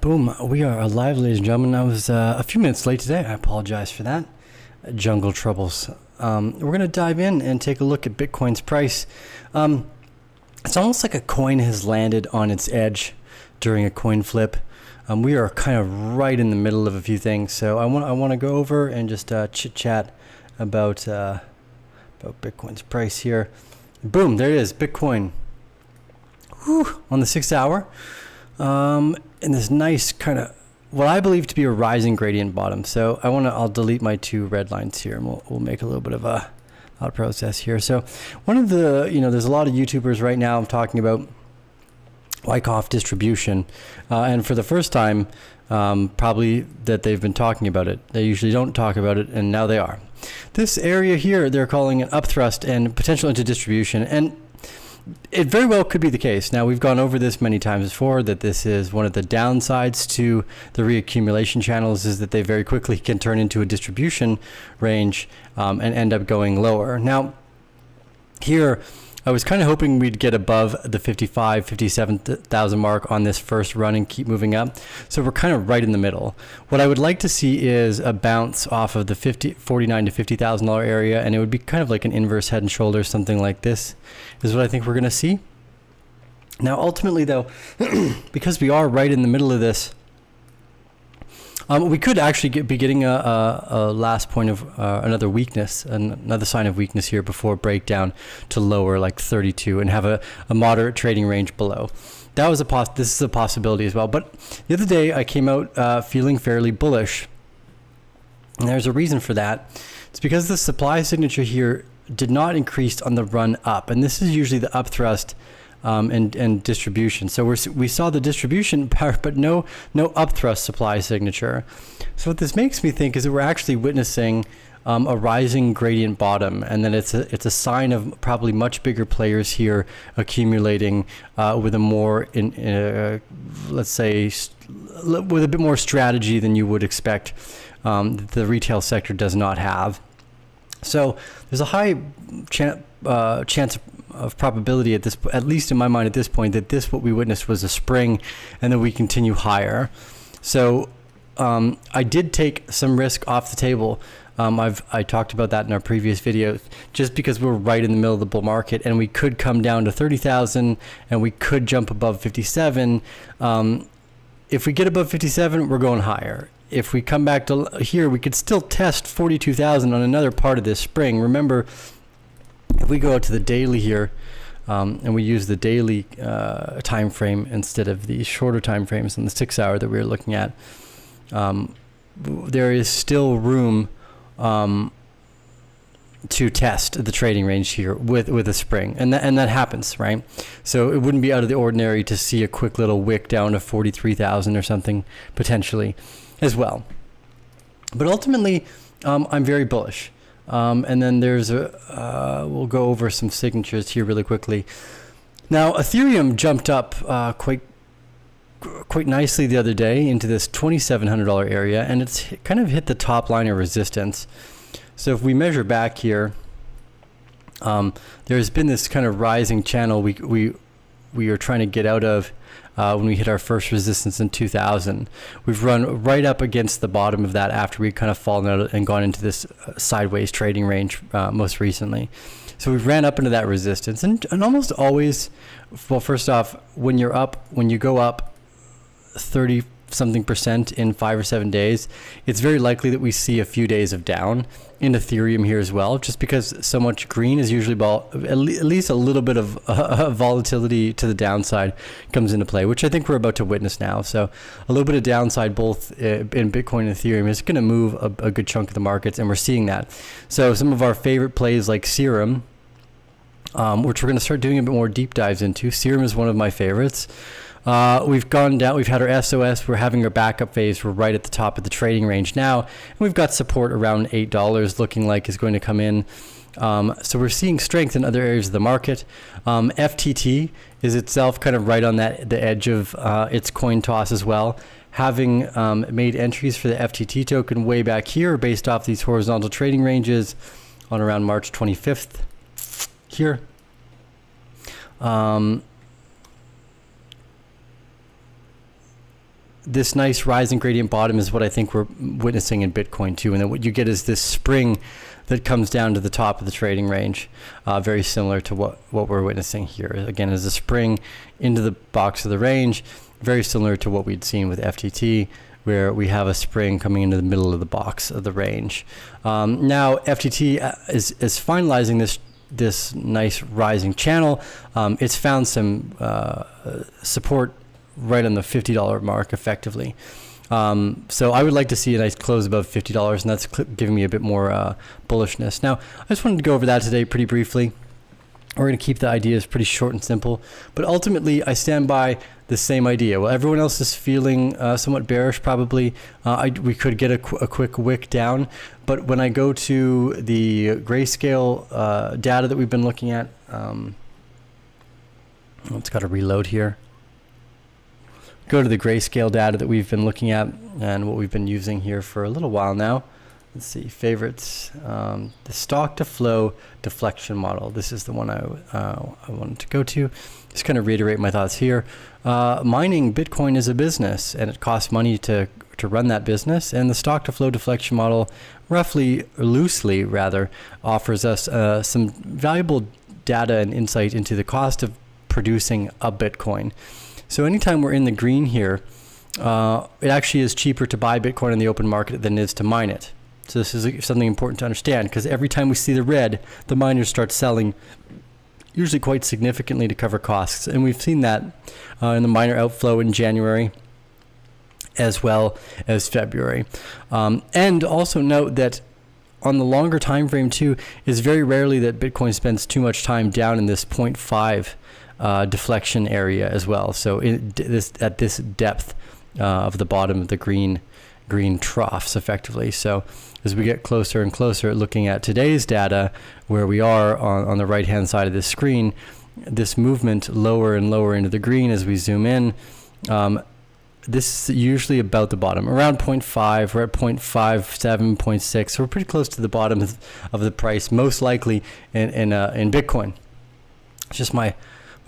Boom, we are alive, ladies and gentlemen. I was a few minutes late today. I apologize for that. Jungle troubles. We're going to dive in and take a look at Bitcoin's price. It's almost like a coin has landed on its edge during a coin flip. We are kind of right in the middle of a few things, so I want to go over and just chit chat about Bitcoin's price here. Boom, there it is, Bitcoin. Whew, on the 6 hour. In this nice kind of what I believe to be a rising gradient bottom. So I'll delete my two red lines here, and we'll make a little bit of a thought process here. So one of the, there's a lot of YouTubers right now talking about Wyckoff distribution, and for the first time, probably that they've been talking about it. They usually don't talk about it, and now they are. This area here, they're calling an upthrust and potential into distribution, and it very well could be the case. Now, we've gone over this many times before, that this is one of the downsides to the reaccumulation channels, is that they very quickly can turn into a distribution range and end up going lower. Now, here, I was kind of hoping we'd get above the 55, 57,000 mark on this first run and keep moving up. So we're kind of right in the middle. What I would like to see is a bounce off of the $49,000 to $50,000 area, and it would be kind of like an inverse head and shoulders, something like this is what I think we're going to see. Now, ultimately, though, because we are right in the middle of this, we could actually be getting a last point of another weakness, another sign of weakness here before breakdown to lower like 32 and have a moderate trading range below. That was this is a possibility as well. But the other day I came out feeling fairly bullish, and there's a reason for that. It's because the supply signature here did not increase on the run up, and this is usually the upthrust and distribution. So we saw the distribution power, but no upthrust supply signature. So what this makes me think is that we're actually witnessing a rising gradient bottom, and then it's a sign of probably much bigger players here accumulating with a more let's say with a bit more strategy than you would expect. The retail sector does not have. So there's a high chance of probability at least in my mind at this point, that what we witnessed was a spring, and then we continue higher. So I did take some risk off the table. I talked about that in our previous video, just because we're right in the middle of the bull market, and we could come down to 30,000, and we could jump above 57. If we get above 57, we're going higher. If we come back to here, we could still test 42,000 on another part of this spring. Remember, if we go out to the daily here, and we use the daily time frame instead of the shorter time frames in the 6 hour that we were looking at, there is still room to test the trading range here with a spring, and that happens, right? So it wouldn't be out of the ordinary to see a quick little wick down to 43,000 or something potentially as well. But ultimately, I'm very bullish. And then there's we'll go over some signatures here really quickly. Now, Ethereum jumped up quite nicely the other day into this $2,700 area, and it's kind of hit the top line of resistance. So if we measure back here, there's been this kind of rising channel we are trying to get out of when we hit our first resistance in 2000. We've run right up against the bottom of that after we kind of fallen out and gone into this sideways trading range most recently. So we've ran up into that resistance, and almost always, well, first off, when you go up 30-something% in 5 or 7 days, it's very likely that we see a few days of down in Ethereum here as well, just because so much green is usually at least a little bit of volatility to the downside comes into play, which I think we're about to witness now. So a little bit of downside both in Bitcoin and Ethereum is going to move a good chunk of the markets, and we're seeing that. So some of our favorite plays like Serum, which we're going to start doing a bit more deep dives into. Serum is one of my favorites. We've gone down, we've had our SOS, we're having our backup phase, we're right at the top of the trading range now, and we've got support around $8 looking like is going to come in. So we're seeing strength in other areas of the market. FTT is itself kind of right on the edge of its coin toss as well, having made entries for the FTT token way back here based off these horizontal trading ranges on around March 25th here. this nice rising gradient bottom is what I think we're witnessing in Bitcoin too. And then what you get is this spring that comes down to the top of the trading range, very similar to what we're witnessing here. Again, as a spring into the box of the range, very similar to what we'd seen with FTT, where we have a spring coming into the middle of the box of the range. Now FTT is finalizing this nice rising channel. It's found some support right on the $50 mark effectively. So I would like to see a nice close above $50, and that's giving me a bit more bullishness. Now, I just wanted to go over that today pretty briefly. We're going to keep the ideas pretty short and simple, but ultimately I stand by the same idea. Well, everyone else is feeling somewhat bearish probably. We could get a quick wick down, but when I go to the grayscale data that we've been looking at, it's got to reload here. Go to the grayscale data that we've been looking at and what we've been using here for a little while now. Let's see, favorites, the stock to flow deflection model. This is the one I wanted to go to. Just kind of reiterate my thoughts here. Mining Bitcoin is a business, and it costs money to run that business. And the stock to flow deflection model, roughly, or loosely rather, offers us some valuable data and insight into the cost of producing a Bitcoin. So anytime we're in the green here, it actually is cheaper to buy Bitcoin in the open market than it is to mine it. So this is something important to understand, because every time we see the red, the miners start selling, usually quite significantly to cover costs. And we've seen that in the miner outflow in January as well as February. And also note that on the longer time frame too, is very rarely that Bitcoin spends too much time down in this 0.5 deflection area as well. So at this depth of the bottom of the green troughs effectively. So as we get closer and closer, looking at today's data, where we are on the right hand side of the screen, this movement lower and lower into the green as we zoom in, this is usually about the bottom, around 0.5. We're at 0.57, 0.6. So we're pretty close to the bottom of the price, most likely in Bitcoin. It's just my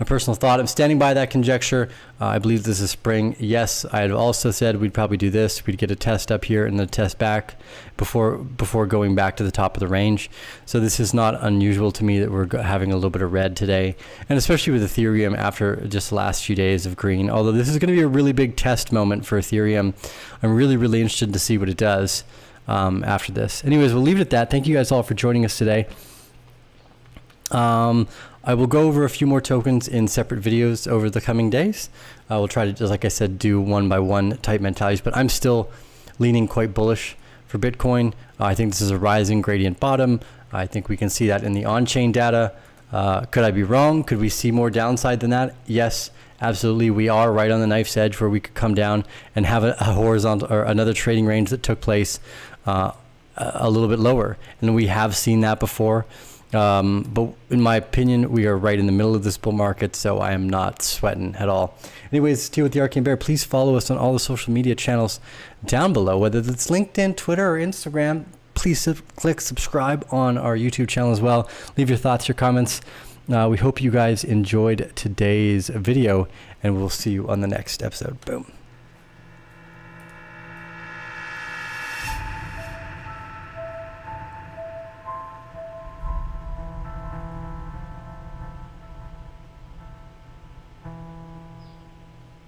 personal thought. I'm standing by that conjecture. I believe this is spring. Yes, I had also said we'd probably do this. We'd get a test up here and then a test back before going back to the top of the range. So this is not unusual to me that we're having a little bit of red today, and especially with Ethereum after just the last few days of green. Although this is going to be a really big test moment for Ethereum. I'm really interested to see what it does after this. Anyways, we'll leave it at that. Thank you guys all for joining us today. I will go over a few more tokens in separate videos over the coming days. I will try to, just like I said, do one by one type mentalities, but I'm still leaning quite bullish for Bitcoin. I think this is a rising gradient bottom. I think we can see that in the on-chain data. Could I be wrong? Could we see more downside than that? Yes, absolutely. We are right on the knife's edge where we could come down and have a horizontal or another trading range that took place a little bit lower. And we have seen that before. But in my opinion, we are right in the middle of this bull market, so I am not sweating at all. Anyways, to with the Arcane Bear, please follow us on all the social media channels down below, whether it's LinkedIn, Twitter, or Instagram. Please click subscribe on our YouTube channel as well. Leave your thoughts, your comments. We hope you guys enjoyed today's video, and we'll see you on the next episode. Boom.